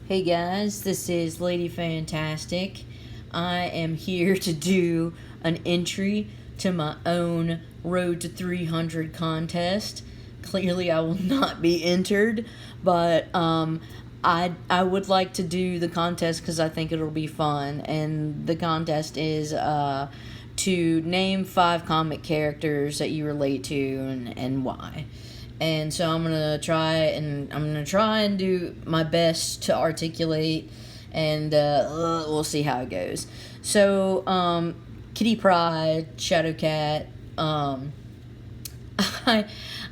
Hey guys, this is Lady Fantastic. I am here to do an entry to my own Road to 300 contest. Clearly, I will not be entered, but I would like to do the contest because I think it'll be fun. And the contest is to name 5 comic characters that you relate to and why. And so I'm gonna try and do my best to articulate, and we'll see how it goes. So, Kitty Pryde, Shadowcat. I,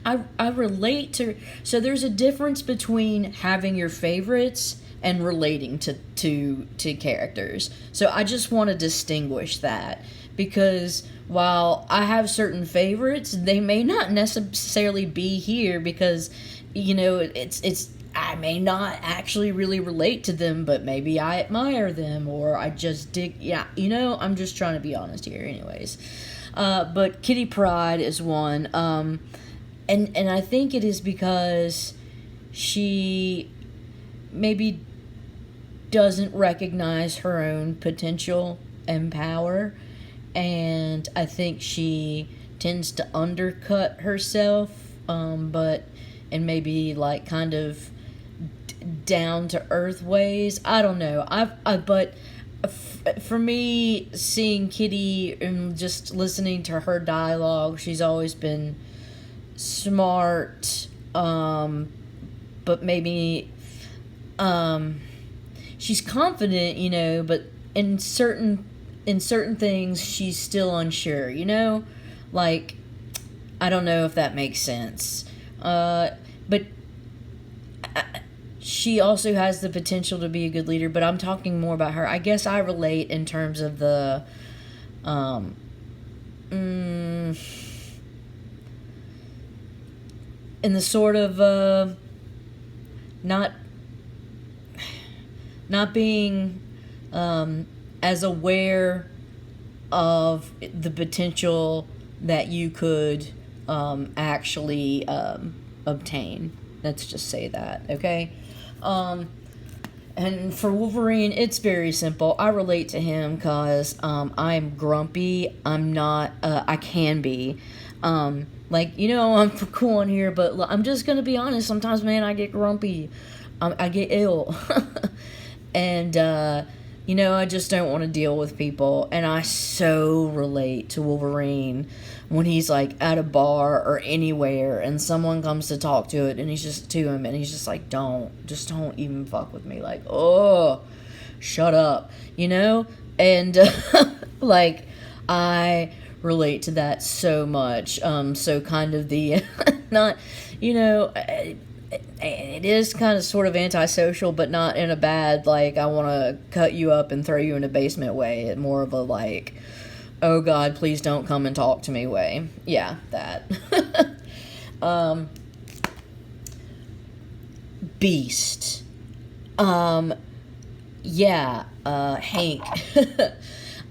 I relate to. So there's a difference between having your favorites and relating to characters. So I just want to distinguish that, because while I have certain favorites, they may not necessarily be here because, it's I may not actually really relate to them, but maybe I admire them or I just dig. Yeah, I'm just trying to be honest here, anyways. But Kitty Pryde is one, and I think it is because she maybe doesn't recognize her own potential and power, and I think she tends to undercut herself, but in maybe like kind of down to earth ways. I don't know. But for me, seeing Kitty and just listening to her dialogue, she's always been smart, but maybe she's confident, but in certain things she's still unsure, like, I don't know if that makes sense, but she also has the potential to be a good leader. But I'm talking more about her. I guess I relate in terms of the in the sort of not being as aware of the potential that you could actually obtain. Let's just say that, okay? And for Wolverine, it's very simple. I relate to him because I'm grumpy. I'm not, I can be. I'm cool on here, but I'm just going to be honest. Sometimes, man, I get grumpy. I get ill. And, I just don't want to deal with people. And I so relate to Wolverine when he's like at a bar or anywhere and someone comes to talk to it and he's just like, don't even fuck with me. Like, oh, shut up, And like, I relate to that so much. So kind of the not, it is kind of sort of antisocial, but not in a bad, like, I want to cut you up and throw you in a basement way. It's more of a, like, oh God, please don't come and talk to me way. Yeah, that. Beast. Hank.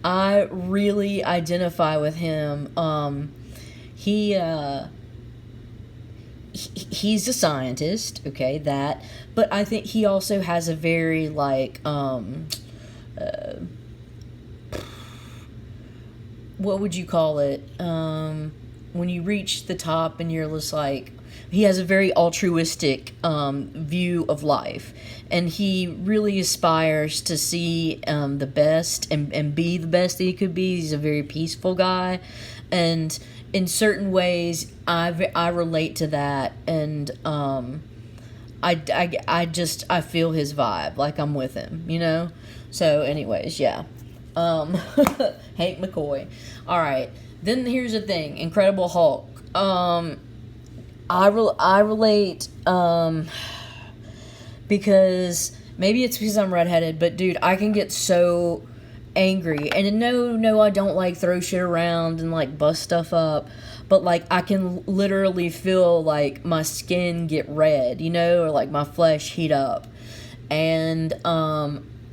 I really identify with him. He's a scientist, okay, but I think he also has a very, like, what would you call it, when you reach the top and you're just like, he has a very altruistic view of life, and he really aspires to see the best and be the best that he could be. He's a very peaceful guy, and in certain ways I relate to that, and I feel his vibe, like I'm with him, so anyways, yeah. Hank McCoy. Alright, then here's the thing, Incredible Hulk. I relate, because maybe it's because I'm redheaded, but dude, I can get so angry, and no, I don't like throw shit around and like bust stuff up, but like I can literally feel like my skin get red, or like my flesh heat up, and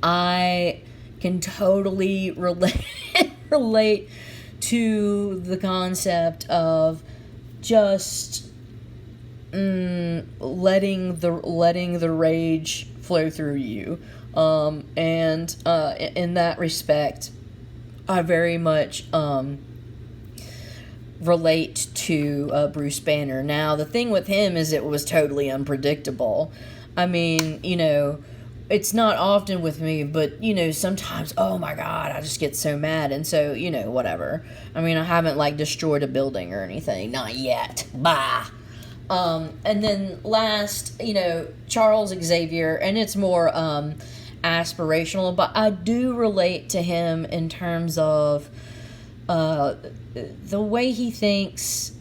I can totally relate to the concept of just letting the rage flow through you. And in that respect, I very much relate to Bruce Banner. Now, the thing with him is it was totally unpredictable. I mean, it's not often with me, but, sometimes, oh my god, I just get so mad. And so, whatever. I mean, I haven't, destroyed a building or anything. Not yet. Bah! And then last, Charles Xavier, and it's more aspirational, but I do relate to him in terms of the way he thinks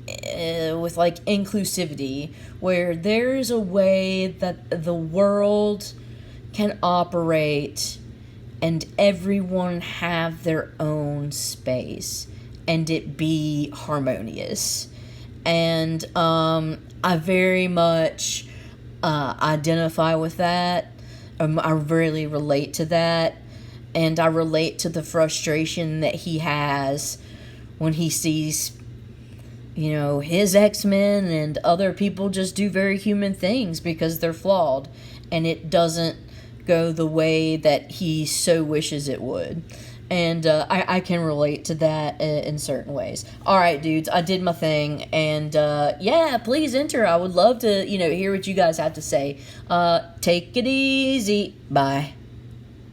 with inclusivity, where there's a way that the world can operate and everyone have their own space and it be harmonious. And I very much identify with that. I really relate to that. And I relate to the frustration that he has when he sees, his X-Men and other people just do very human things because they're flawed. And it doesn't go the way that he so wishes it would. And I can relate to that in certain ways. All right, dudes, I did my thing. And yeah, please enter. I would love to, hear what you guys have to say. Take it easy. Bye.